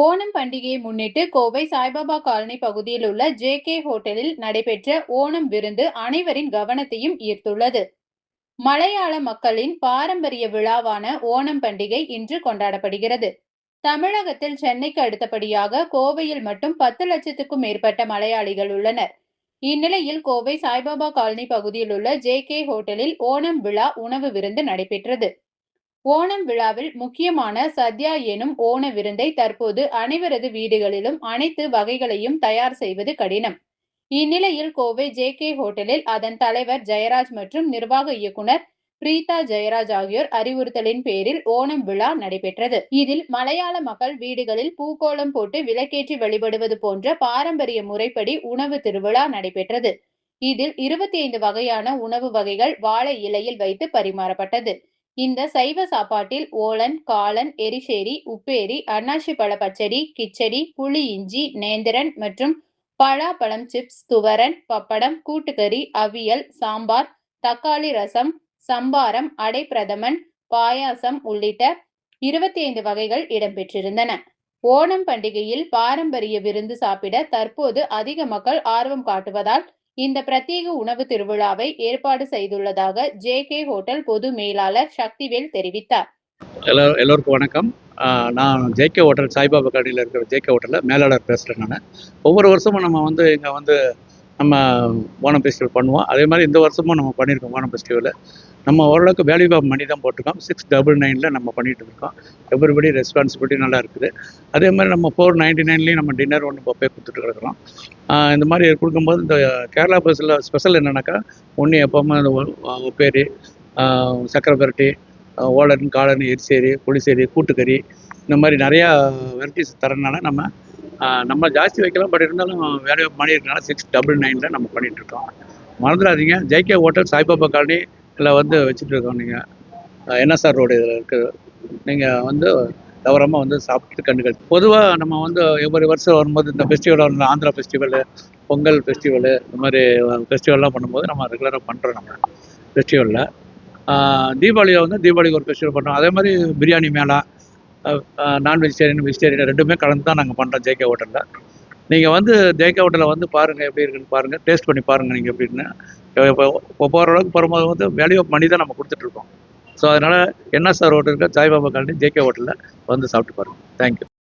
ஓணம் பண்டிகையை முன்னிட்டு கோவை சாய்பாபா காலனி பகுதியில் உள்ள ஜே.கே. ஹோட்டலில் நடைபெற்ற ஓணம் விருந்து அனைவரின் கவனத்தையும் ஈர்த்துள்ளது. மலையாள மக்களின் பாரம்பரிய விழாவான ஓணம் பண்டிகை இன்று கொண்டாடப்படுகிறது. தமிழகத்தில் சென்னைக்கு அடுத்தபடியாக கோவையில் மட்டும் 10 லட்சத்துக்கும் மேற்பட்ட மலையாளிகள் உள்ளனர். இந்நிலையில் கோவை சாய்பாபா காலனி பகுதியில் உள்ள ஜே.கே. ஹோட்டலில் ஓணம் விழா உணவு விருந்து நடைபெற்றது. ஓணம் விழாவில் முக்கியமான சத்யா எனும் ஓண விருந்தை தற்போது அனைவரது வீடுகளிலும் அனைத்து வகைகளையும் தயார் செய்வது கடினம். இந்நிலையில் கோவை ஜே.கே. ஹோட்டலில் அதன் தலைவர் ஜெயராஜ் மற்றும் நிர்வாக இயக்குனர் பிரீதா ஜெயராஜ் ஆகியோர் அறிவுறுத்தலின் பேரில் ஓணம் விழா நடைபெற்றது. இதில் மலையாள மக்கள் வீடுகளில் பூக்கோளம் போட்டு விளக்கேற்றி வழிபடுவது போன்ற பாரம்பரிய முறைப்படி உணவு திருவிழா நடைபெற்றது. இதில் 25 வகையான உணவு வகைகள் வாழை இலையில் வைத்து பரிமாறப்பட்டது. இந்த சைவ சாப்பாட்டில் ஓலன், காளான், எரிசேரி, உப்பேரி, அன்னாசி பழ பச்சடி, கிச்சடி, புளி இஞ்சி, நேந்திரன் மற்றும் பலாப்பழம் சிப்ஸ், துவரன், பப்படம், கூட்டுக்கறி, அவியல், சாம்பார், தக்காளி ரசம், சம்பாரம், அடை பிரதமன், பாயாசம் உள்ளிட்ட 25 வகைகள் இடம்பெற்றிருந்தன. ஓணம் பண்டிகையில் பாரம்பரிய விருந்து சாப்பிட தற்போது அதிக மக்கள் ஆர்வம் காட்டுவதால் இந்த பிரத்யேக உணவு திருவிழாவை ஏற்பாடு செய்துள்ளதாக ஜே.கே. ஹோட்டல் பொது மேலாளர் சக்திவேல் தெரிவித்தார். எல்லோருக்கும் வணக்கம். நான் ஜே.கே. ஹோட்டல் சாய்பாபா காலனியில் இருக்கிற ஜே.கே. ஹோட்டலில் மேலாளர் பேசுகிறேன். நான் ஒவ்வொரு வருஷமும் நம்ம இங்கே நம்ம ஓணம் ஃபெஸ்டிவல் பண்ணுவோம். அதே மாதிரி இந்த வருஷமும் நம்ம பண்ணியிருக்கோம். ஓணம் ஃபெஸ்டிவல் நம்ம ஓரளவுக்கு வேல்யூ ஆஃப் மணி தான் போட்டிருக்கோம். 699 நம்ம பண்ணிகிட்டு இருக்கோம். எவ்ரிபடி ரெஸ்பான்சிபிலிட்டி நல்லா இருக்குது. அதே மாதிரி நம்ம 499 நம்ம டின்னர் ஒன்று பஃபே கொடுத்துட்டு இருக்கிறோம். இந்த மாதிரி கொடுக்கும்போது இந்த கேரளா பஸ்ஸில் ஸ்பெஷல் என்னென்னாக்கா ஒன்று எப்போவுமே இந்த உப்பேரி, சக்கரை பரட்டி, ஓலன், காளான், எரிசேரி, புளிசேரி, கூட்டுக்கறி இந்த மாதிரி நிறையா வெரைட்டிஸ் தரனால நம்ம ஜாஸ்தி வைக்கலாம். பட் இருந்தாலும் வேல்யூ ஆஃப் மணி இருக்கனால 699 நம்ம பண்ணிகிட்ருக்கோம். மறந்துடாதீங்க, ஜே.கே. ஹோட்டல் சாய்பாபா காலனியில் வச்சுட்டு இருக்கோம். நீங்கள் என்எஸ்ஆர் ரோடு இதில் இருக்குது. நீங்கள் தவறாமல் சாப்பிட்டு கண்டுகள். பொதுவாக நம்ம ஒவ்வொரு வருஷம் வரும்போது இந்த festival Andhra festival, Pongal festival, இந்த மாதிரி ஃபெஸ்டிவல்லாம் பண்ணும்போது நம்ம ரெகுலராக பண்ணுறோம். நம்ம ஃபெஸ்டிவலில் தீபாவளியில் தீபாவளிக்கு ஒரு ஃபெஸ்டிவல் பண்ணுறோம். அதே மாதிரி பிரியாணி மேளா, நான் வெஜிடேரியன், வெஜிடேரியன் ரெண்டுமே கலந்து தான் நாங்கள் பண்ணுறோம் ஜே.கே. ஹோட்டலில். நீங்கள் ஜே.கே. ஹோட்டலில் பாருங்கள், எப்படி இருக்குன்னு பாருங்கள், டேஸ்ட் பண்ணி பாருங்கள். நீங்கள் எப்படின்னு இப்போ போகிற அளவுக்கு வரும்போது வேல்யூ ஆஃப் மணி தான் நம்ம கொடுத்துட்ருக்கோம். ஸோ அதனால் என்எஸ்ஆர் ரோடு இருக்க சாய்பாபா காலனி ஜே.கே. ஹோட்டலில் சாப்பிட்டு பாருங்கள். தேங்க்யூ.